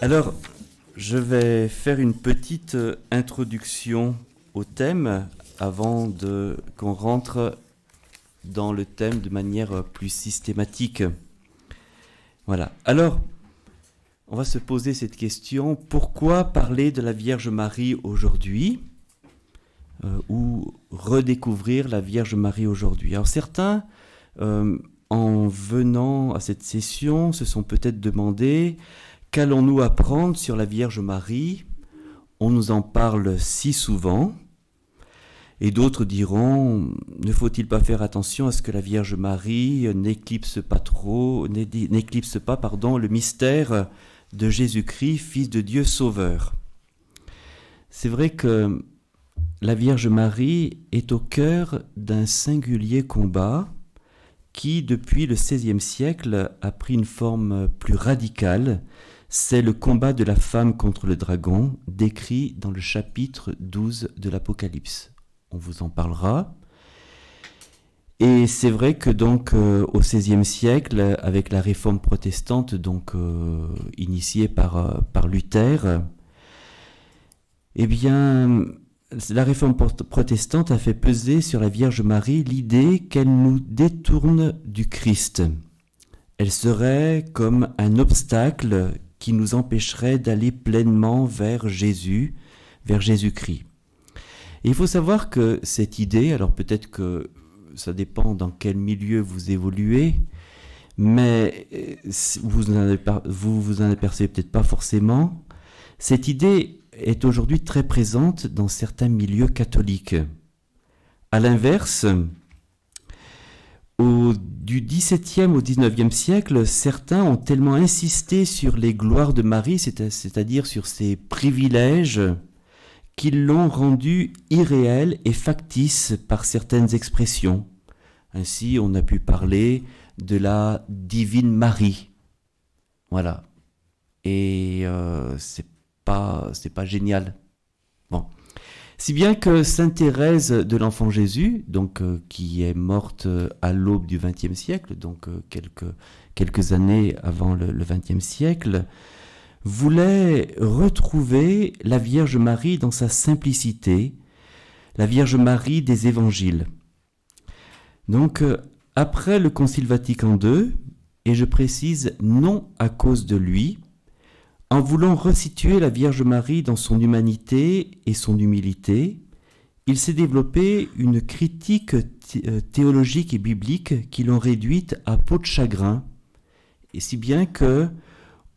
Alors, je vais faire une petite introduction au thème avant qu'on rentre dans le thème de manière plus systématique. Voilà. Alors, on va se poser cette question, pourquoi parler de la Vierge Marie aujourd'hui ou redécouvrir la Vierge Marie aujourd'hui? Alors certains, en venant à cette session, se sont peut-être demandé qu'allons-nous apprendre sur la Vierge Marie? On nous en parle si souvent. Et d'autres diront, ne faut-il pas faire attention à ce que la Vierge Marie n'éclipse pas le mystère de Jésus-Christ, Fils de Dieu Sauveur. C'est vrai que la Vierge Marie est au cœur d'un singulier combat qui, depuis le XVIe siècle, a pris une forme plus radicale. C'est le combat de la femme contre le dragon, décrit dans le chapitre 12 de l'Apocalypse. On vous en parlera. Et c'est vrai que donc au XVIe siècle, avec la réforme protestante initiée par Luther, eh bien, la réforme protestante a fait peser sur la Vierge Marie l'idée qu'elle nous détourne du Christ. Elle serait comme un obstacle qui nous empêcherait d'aller pleinement vers Jésus, vers Jésus-Christ. Et il faut savoir que cette idée, alors peut-être que ça dépend dans quel milieu vous évoluez, mais vous en apercevez peut-être pas forcément. Cette idée est aujourd'hui très présente dans certains milieux catholiques. À l'inverse, du XVIIe au XIXe siècle, certains ont tellement insisté sur les gloires de Marie, c'est-à-dire sur ses privilèges, qu'ils l'ont rendu irréel et factice par certaines expressions. Ainsi, on a pu parler de la Divine Marie. Voilà. Et c'est pas génial. Bon. Si bien que Sainte Thérèse de l'Enfant Jésus, qui est morte à l'aube du XXe siècle, quelques années avant le XXe siècle, voulait retrouver la Vierge Marie dans sa simplicité, la Vierge Marie des évangiles. Donc, après le Concile Vatican II, et je précise non à cause de lui, en voulant resituer la Vierge Marie dans son humanité et son humilité, il s'est développé une critique théologique et biblique qui l'ont réduite à peau de chagrin, et si bien que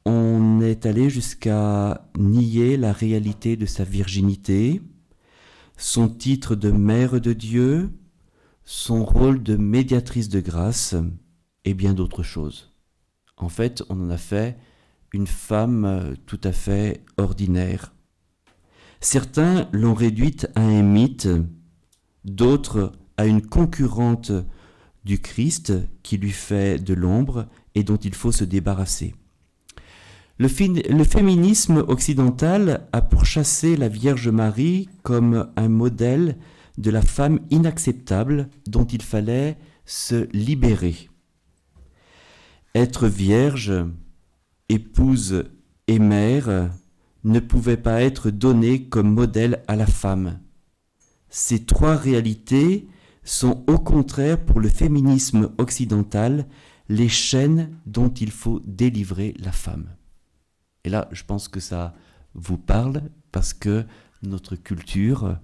on est allé jusqu'à nier la réalité de sa virginité, son titre de mère de Dieu, son rôle de médiatrice de grâce et bien d'autres choses. En fait, on en a fait une femme tout à fait ordinaire. Certains l'ont réduite à un mythe, d'autres à une concurrente du Christ qui lui fait de l'ombre et dont il faut se débarrasser. Le féminisme occidental a pourchassé la Vierge Marie comme un modèle de la femme inacceptable dont il fallait se libérer. Être vierge, épouse et mère ne pouvait pas être donné comme modèle à la femme. Ces trois réalités sont au contraire pour le féminisme occidental les chaînes dont il faut délivrer la femme. Et là, je pense que ça vous parle parce que notre culture,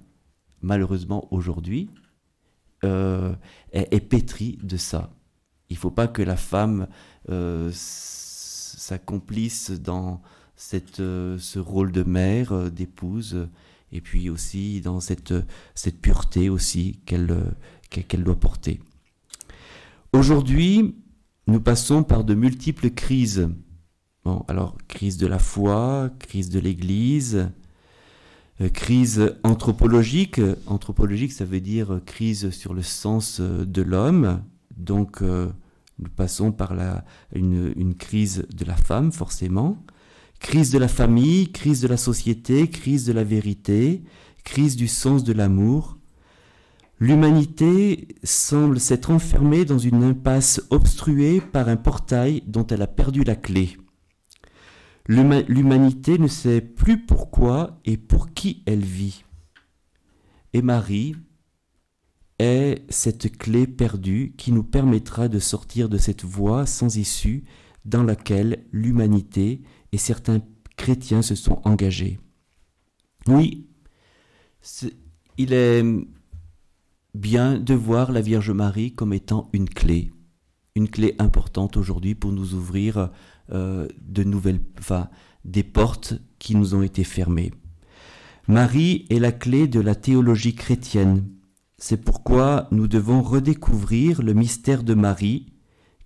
malheureusement aujourd'hui, est pétrie de ça. Il ne faut pas que la femme s'accomplisse dans ce rôle de mère, d'épouse, et puis aussi dans cette pureté aussi qu'elle doit porter. Aujourd'hui, nous passons par de multiples crises. Bon, alors, crise de la foi, crise de l'Église, crise anthropologique. Anthropologique, ça veut dire crise sur le sens de l'homme. Donc, nous passons par une crise de la femme, forcément. Crise de la famille, crise de la société, crise de la vérité, crise du sens de l'amour. L'humanité semble s'être enfermée dans une impasse obstruée par un portail dont elle a perdu la clé. L'humanité ne sait plus pourquoi et pour qui elle vit. Et Marie est cette clé perdue qui nous permettra de sortir de cette voie sans issue dans laquelle l'humanité et certains chrétiens se sont engagés. Oui, il est bien de voir la Vierge Marie comme étant une clé importante aujourd'hui pour nous ouvrir des portes qui nous ont été fermées. Marie est la clé de la théologie chrétienne. C'est pourquoi nous devons redécouvrir le mystère de Marie,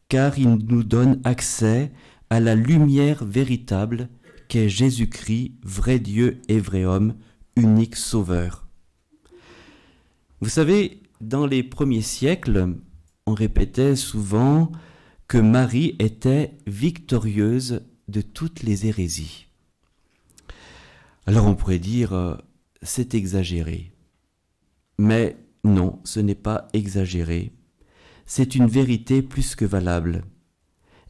car il nous donne accès à la lumière véritable qu'est Jésus-Christ, vrai Dieu et vrai homme, unique sauveur. Vous savez, dans les premiers siècles, on répétait souvent que Marie était victorieuse de toutes les hérésies. Alors on pourrait dire, c'est exagéré. Mais non, ce n'est pas exagéré. C'est une vérité plus que valable.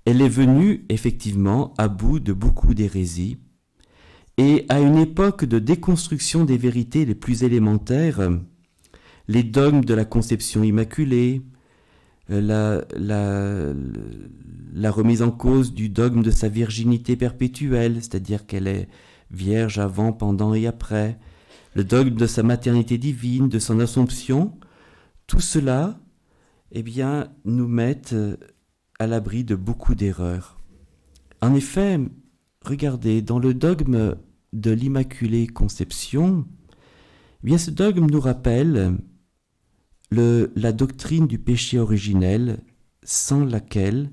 Elle est venue effectivement à bout de beaucoup d'hérésies, et à une époque de déconstruction des vérités les plus élémentaires, les dogmes de la conception immaculée, la remise en cause du dogme de sa virginité perpétuelle, c'est-à-dire qu'elle est vierge avant, pendant et après, le dogme de sa maternité divine, de son Assomption, tout cela, nous mettent à l'abri de beaucoup d'erreurs. En effet, regardez, dans le dogme de l'Immaculée Conception, ce dogme nous rappelle la doctrine du péché originel, sans lequel,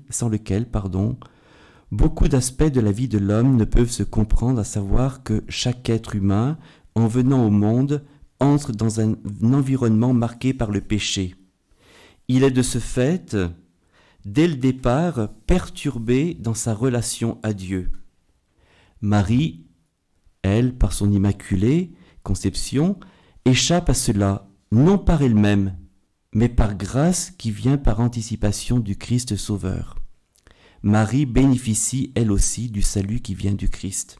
beaucoup d'aspects de la vie de l'homme ne peuvent se comprendre, à savoir que chaque être humain, en venant au monde, entre dans un environnement marqué par le péché. Il est de ce fait, dès le départ, perturbé dans sa relation à Dieu. Marie, elle, par son immaculée conception, échappe à cela, non par elle-même, mais par grâce qui vient par anticipation du Christ Sauveur. Marie bénéficie, elle aussi, du salut qui vient du Christ.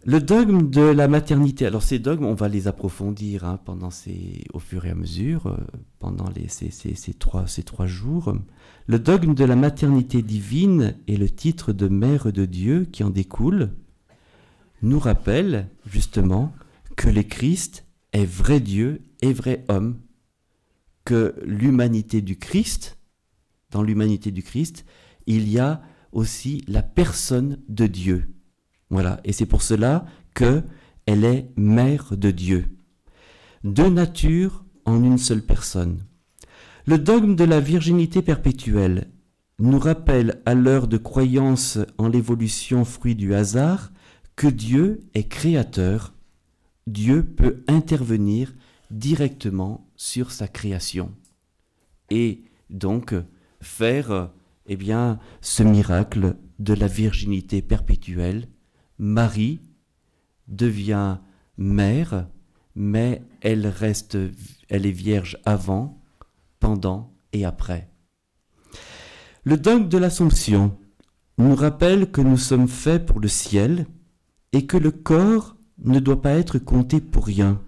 Le dogme de la maternité, alors ces dogmes, on va les approfondir au fur et à mesure, pendant ces trois jours. Le dogme de la maternité divine et le titre de Mère de Dieu qui en découle nous rappelle justement que le Christ est vrai Dieu et vrai homme, que l'humanité du Christ, dans l'humanité du Christ, il y a aussi la personne de Dieu. Voilà, et c'est pour cela qu'elle est mère de Dieu. Deux natures en une seule personne. Le dogme de la virginité perpétuelle nous rappelle à l'heure de croyance en l'évolution fruit du hasard que Dieu est créateur. Dieu peut intervenir directement sur sa création et donc faire ce miracle de la virginité perpétuelle. Marie devient mère, mais elle est vierge avant, pendant et après. Le dogme de l'Assomption nous rappelle que nous sommes faits pour le ciel et que le corps ne doit pas être compté pour rien.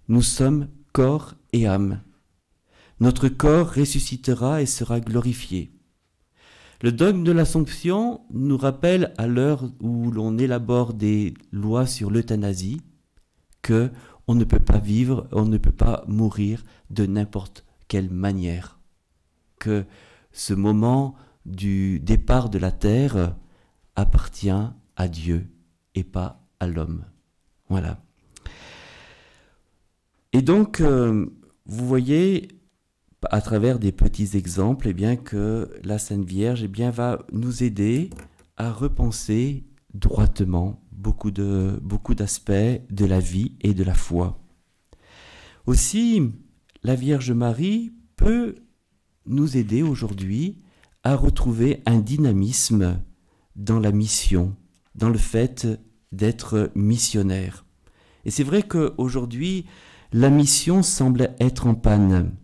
Nous sommes corps et âme. Notre corps ressuscitera et sera glorifié. Le dogme de l'Assomption nous rappelle, à l'heure où l'on élabore des lois sur l'euthanasie, que on ne peut pas vivre, on ne peut pas mourir de n'importe quelle manière. Que ce moment du départ de la terre appartient à Dieu et pas à l'homme. Voilà. Et donc, vous voyez, à travers des petits exemples, que la Sainte Vierge va nous aider à repenser droitement beaucoup d'aspects de la vie et de la foi. Aussi, la Vierge Marie peut nous aider aujourd'hui à retrouver un dynamisme dans la mission, dans le fait d'être missionnaire. Et c'est vrai qu'aujourd'hui, la mission semble être en panne.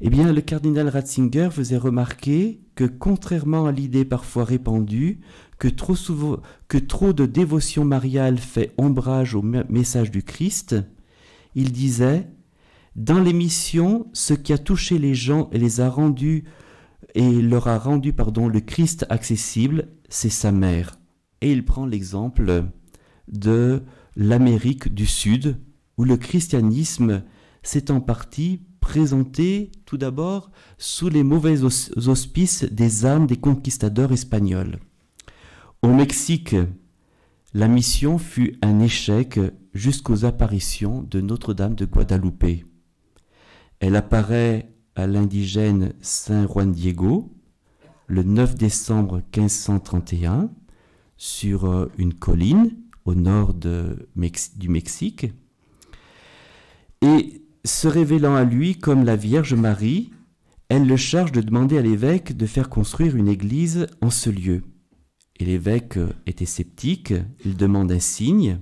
Eh bien, le cardinal Ratzinger faisait remarquer que, contrairement à l'idée parfois répandue que trop de dévotion mariale fait ombrage au message du Christ, il disait « Dans les missions, ce qui a touché les gens et leur a rendu le Christ accessible, c'est sa mère. » Et il prend l'exemple de l'Amérique du Sud, où le christianisme s'est en partie présenté tout d'abord sous les mauvais auspices des âmes des conquistadors espagnols. Au Mexique, la mission fut un échec jusqu'aux apparitions de Notre-Dame de Guadalupe. Elle apparaît à l'indigène Saint Juan Diego le 9 décembre 1531 sur une colline au nord du Mexique, et se révélant à lui comme la Vierge Marie, elle le charge de demander à l'évêque de faire construire une église en ce lieu. Et l'évêque était sceptique, il demande un signe.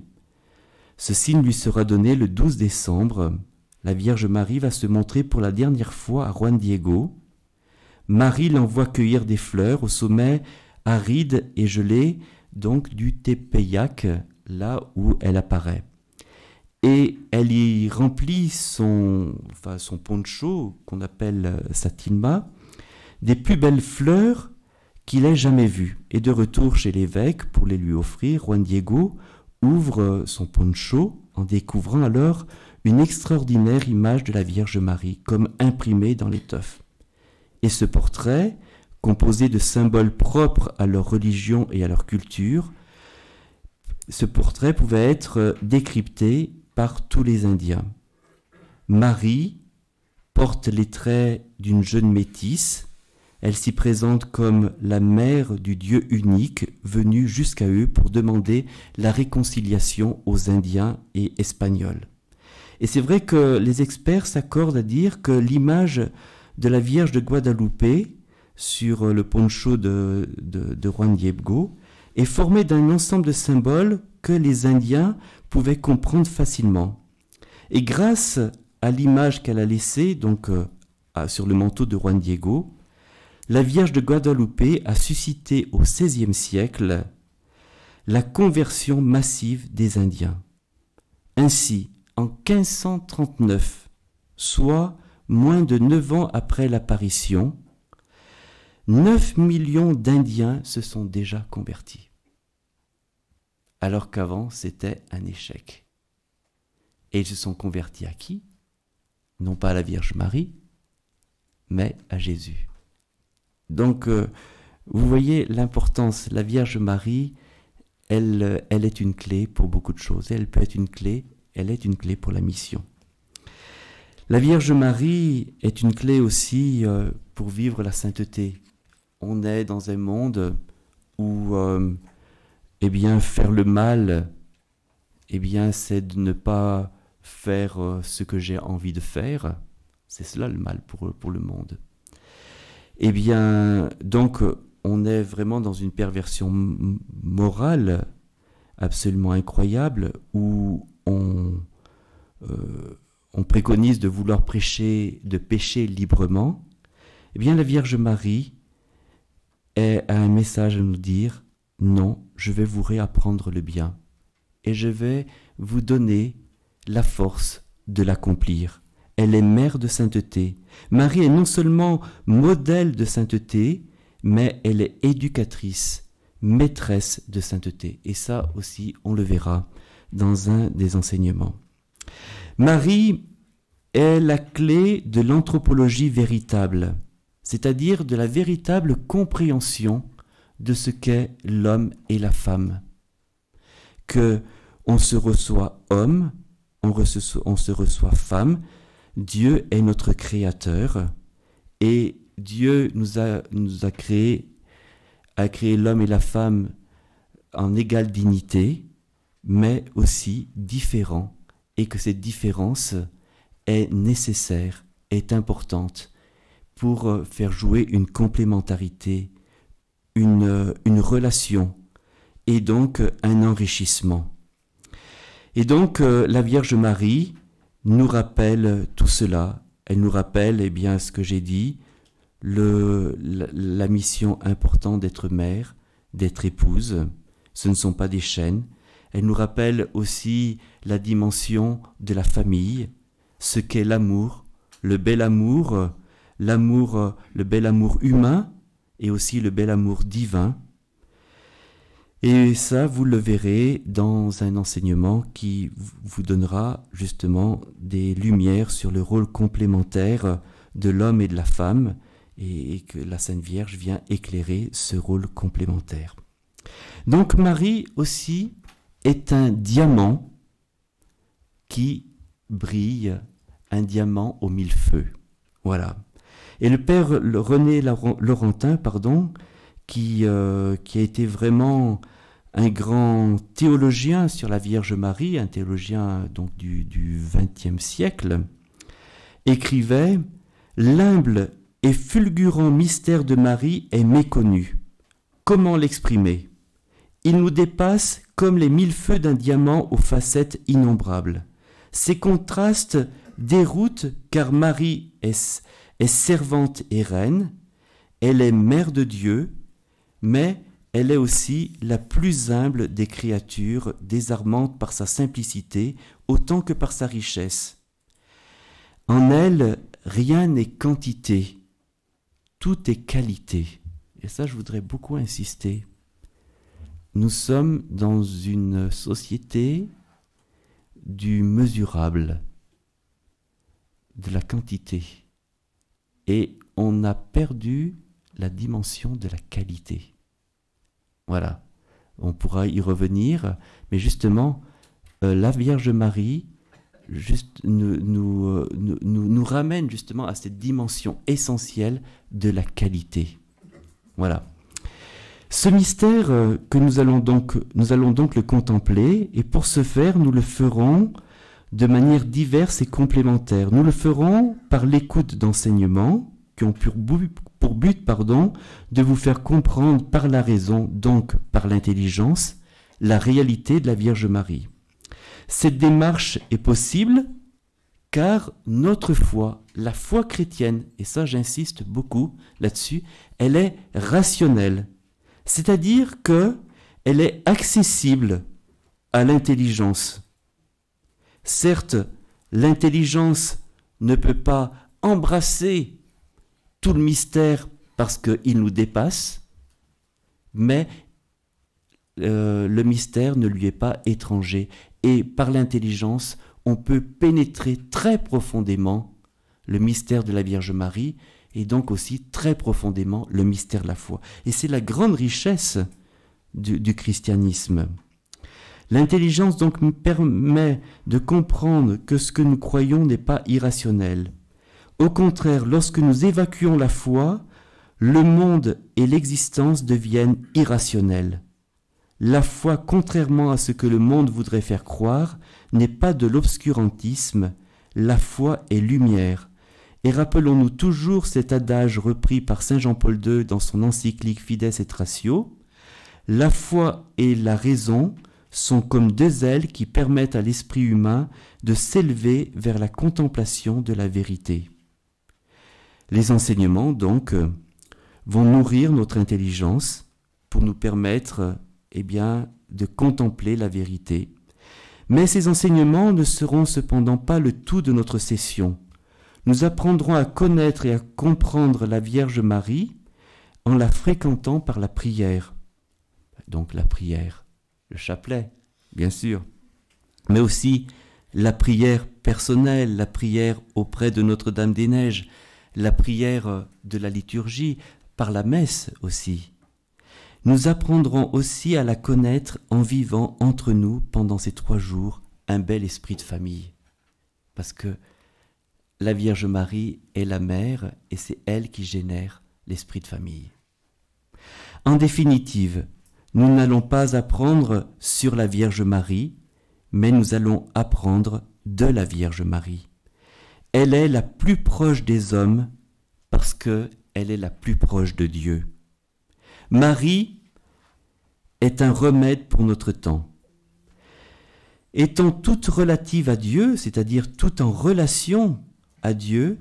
Ce signe lui sera donné le 12 décembre. La Vierge Marie va se montrer pour la dernière fois à Juan Diego. Marie l'envoie cueillir des fleurs au sommet aride et gelé, donc du Tepeyac, là où elle apparaît. Et elle y remplit son poncho, qu'on appelle sa tilma, des plus belles fleurs qu'il ait jamais vues. Et de retour chez l'évêque pour les lui offrir, Juan Diego ouvre son poncho en découvrant alors une extraordinaire image de la Vierge Marie, comme imprimée dans l'étoffe. Et ce portrait, composé de symboles propres à leur religion et à leur culture, ce portrait pouvait être décrypté par tous les Indiens. Marie porte les traits d'une jeune métisse. Elle s'y présente comme la mère du Dieu unique venu jusqu'à eux pour demander la réconciliation aux Indiens et Espagnols. Et c'est vrai que les experts s'accordent à dire que l'image de la Vierge de Guadalupe sur le poncho de Juan Diego est formée d'un ensemble de symboles que les Indiens pouvaient comprendre facilement. Et grâce à l'image qu'elle a laissée sur le manteau de Juan Diego, la Vierge de Guadalupe a suscité au XVIe siècle la conversion massive des Indiens. Ainsi, en 1539, soit moins de 9 ans après l'apparition, 9 millions d'Indiens se sont déjà convertis. Alors qu'avant, c'était un échec. Et ils se sont convertis à qui? Non pas à la Vierge Marie, mais à Jésus. Donc, vous voyez l'importance. La Vierge Marie, elle est une clé pour beaucoup de choses. Elle est une clé pour la mission. La Vierge Marie est une clé aussi pour vivre la sainteté. On est dans un monde où faire le mal, c'est de ne pas faire ce que j'ai envie de faire. C'est cela le mal pour le monde. Donc, on est vraiment dans une perversion morale absolument incroyable où on préconise de vouloir de pécher librement. La Vierge Marie a un message à nous dire: non, je vais vous réapprendre le bien et je vais vous donner la force de l'accomplir. Elle est mère de sainteté. Marie est non seulement modèle de sainteté, mais elle est éducatrice, maîtresse de sainteté. Et ça aussi, on le verra dans un des enseignements. Marie est la clé de l'anthropologie véritable, c'est-à-dire de la véritable compréhension de ce qu'est l'homme et la femme. Que on se reçoit homme, on se reçoit femme. Dieu est notre créateur et Dieu a créé l'homme et la femme en égale dignité, mais aussi différents, et que cette différence est nécessaire, est importante pour faire jouer une complémentarité, une relation et donc un enrichissement. Et donc la Vierge Marie nous rappelle tout cela Elle nous rappelle, eh bien, ce que j'ai dit, la mission importante d'être mère, d'être épouse. Ce ne sont pas des chaînes. Elle nous rappelle aussi la dimension de la famille, ce qu'est l'amour, le bel amour, le bel amour humain et aussi le bel amour divin. Et ça, vous le verrez dans un enseignement qui vous donnera justement des lumières sur le rôle complémentaire de l'homme et de la femme, et que la Sainte Vierge vient éclairer ce rôle complémentaire. Donc Marie aussi est un diamant qui brille, un diamant aux mille feux. Voilà. Et le père René Laurentin, qui a été vraiment un grand théologien sur la Vierge Marie, un théologien donc du XXe siècle, écrivait « L'humble et fulgurant mystère de Marie est méconnu. Comment l'exprimer ? Il nous dépasse comme les mille feux d'un diamant aux facettes innombrables. Ces contrastes déroutent car Marie est servante et reine, elle est mère de Dieu, mais elle est aussi la plus humble des créatures, désarmante par sa simplicité autant que par sa richesse. En elle, rien n'est quantité, tout est qualité. Et ça, je voudrais beaucoup insister. Nous sommes dans une société du mesurable, de la quantité. Et on a perdu la dimension de la qualité. Voilà, on pourra y revenir, mais justement, la Vierge Marie nous ramène justement à cette dimension essentielle de la qualité. Voilà. Ce mystère que nous allons donc le contempler, et pour ce faire, nous le ferons de manière diverse et complémentaire. Nous le ferons par l'écoute d'enseignements qui ont pour but, de vous faire comprendre par la raison, donc par l'intelligence, la réalité de la Vierge Marie. Cette démarche est possible car notre foi, la foi chrétienne, et ça j'insiste beaucoup là-dessus, elle est rationnelle. C'est-à-dire qu'elle est accessible à l'intelligence. Certes, l'intelligence ne peut pas embrasser tout le mystère parce qu'il nous dépasse, mais le mystère ne lui est pas étranger. Et par l'intelligence, on peut pénétrer très profondément le mystère de la Vierge Marie et donc aussi très profondément le mystère de la foi. Et c'est la grande richesse du christianisme. L'intelligence donc nous permet de comprendre que ce que nous croyons n'est pas irrationnel. Au contraire, lorsque nous évacuons la foi, le monde et l'existence deviennent irrationnels. La foi, contrairement à ce que le monde voudrait faire croire, n'est pas de l'obscurantisme, la foi est lumière. Et rappelons-nous toujours cet adage repris par saint Jean-Paul II dans son encyclique Fides et Ratio, la foi et la raison sont comme deux ailes qui permettent à l'esprit humain de s'élever vers la contemplation de la vérité. Les enseignements, donc, vont nourrir notre intelligence pour nous permettre, de contempler la vérité. Mais ces enseignements ne seront cependant pas le tout de notre session. Nous apprendrons à connaître et à comprendre la Vierge Marie en la fréquentant par la prière. Donc la prière, le chapelet, bien sûr, mais aussi la prière personnelle, la prière auprès de Notre-Dame-des-Neiges, la prière de la liturgie, par la messe aussi. Nous apprendrons aussi à la connaître en vivant entre nous pendant ces 3 jours un bel esprit de famille. Parce que la Vierge Marie est la mère et c'est elle qui génère l'esprit de famille. En définitive, nous n'allons pas apprendre sur la Vierge Marie, mais nous allons apprendre de la Vierge Marie. Elle est la plus proche des hommes parce qu'elle est la plus proche de Dieu. Marie est un remède pour notre temps. Étant toute relative à Dieu, c'est-à-dire toute en relation à Dieu,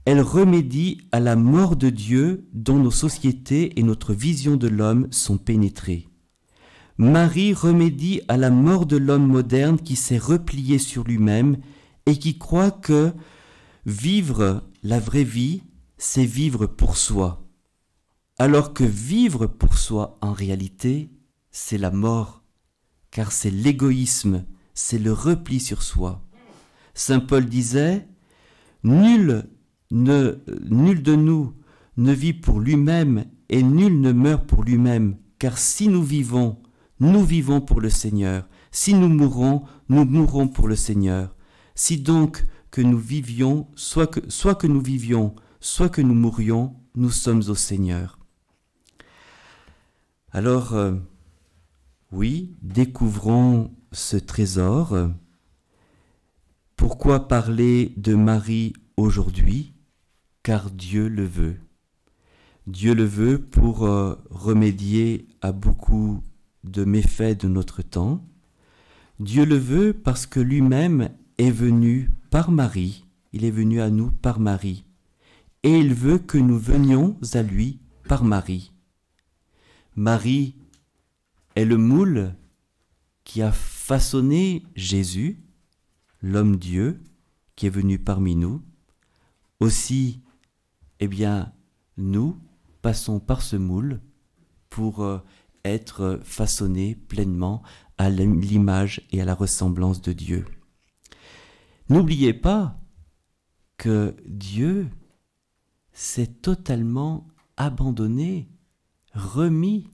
Elle remédie à la mort de Dieu dont nos sociétés et notre vision de l'homme sont pénétrées. Marie remédie à la mort de l'homme moderne qui s'est replié sur lui-même et qui croit que vivre la vraie vie, c'est vivre pour soi. Alors que vivre pour soi, en réalité, c'est la mort, car c'est l'égoïsme, c'est le repli sur soi. Saint Paul disait « Nul de nous ne vit pour lui-même et nul ne meurt pour lui-même, car si nous vivons pour le Seigneur. Si nous mourrons pour le Seigneur. Si donc que nous vivions, soit que nous vivions, soit que nous mourions, nous sommes au Seigneur. » Alors, oui, découvrons ce trésor. Pourquoi parler de Marie aujourd'hui? Car Dieu le veut. Dieu le veut pour remédier à beaucoup de méfaits de notre temps. Dieu le veut parce que lui-même est venu par Marie. Il est venu à nous par Marie. Et il veut que nous venions à lui par Marie. Marie est le moule qui a façonné Jésus, l'homme Dieu, qui est venu parmi nous. Aussi, nous passons par ce moule pour être façonnés pleinement à l'image et à la ressemblance de Dieu. N'oubliez pas que Dieu s'est totalement abandonné, remis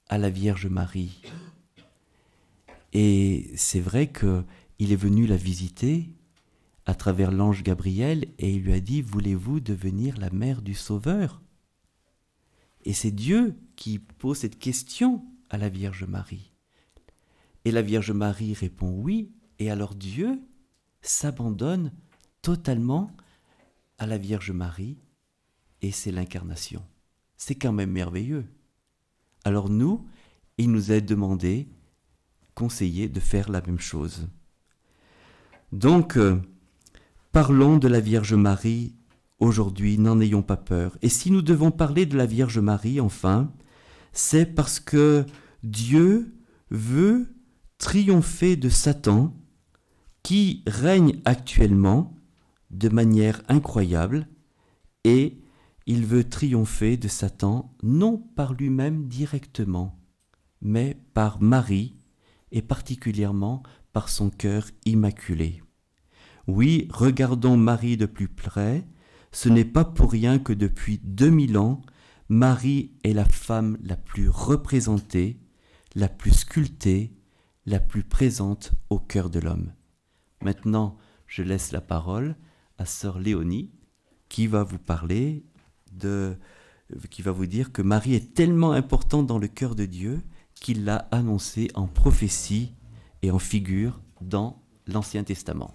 à la Vierge Marie. Et c'est vrai qu'il est venu la visiter à travers l'ange Gabriel et il lui a dit « Voulez-vous devenir la mère du Sauveur ?» Et c'est Dieu qui pose cette question à la Vierge Marie. Et la Vierge Marie répond oui, et alors Dieu s'abandonne totalement à la Vierge Marie, et c'est l'incarnation. C'est quand même merveilleux. Alors nous, il nous est demandé, conseillé de faire la même chose. Donc, parlons de la Vierge Marie aujourd'hui, n'en ayons pas peur. Et si nous devons parler de la Vierge Marie, enfin, c'est parce que Dieu veut triompher de Satan qui règne actuellement de manière incroyable et il veut triompher de Satan non par lui-même directement, mais par Marie et particulièrement par son cœur immaculé. Oui, regardons Marie de plus près. Ce n'est pas pour rien que depuis 2000 ans, Marie est la femme la plus représentée, la plus sculptée, la plus présente au cœur de l'homme. Maintenant, je laisse la parole à sœur Léonie qui va vous parler qui va vous dire que Marie est tellement importante dans le cœur de Dieu qu'il l'a annoncée en prophétie et en figure dans l'Ancien Testament.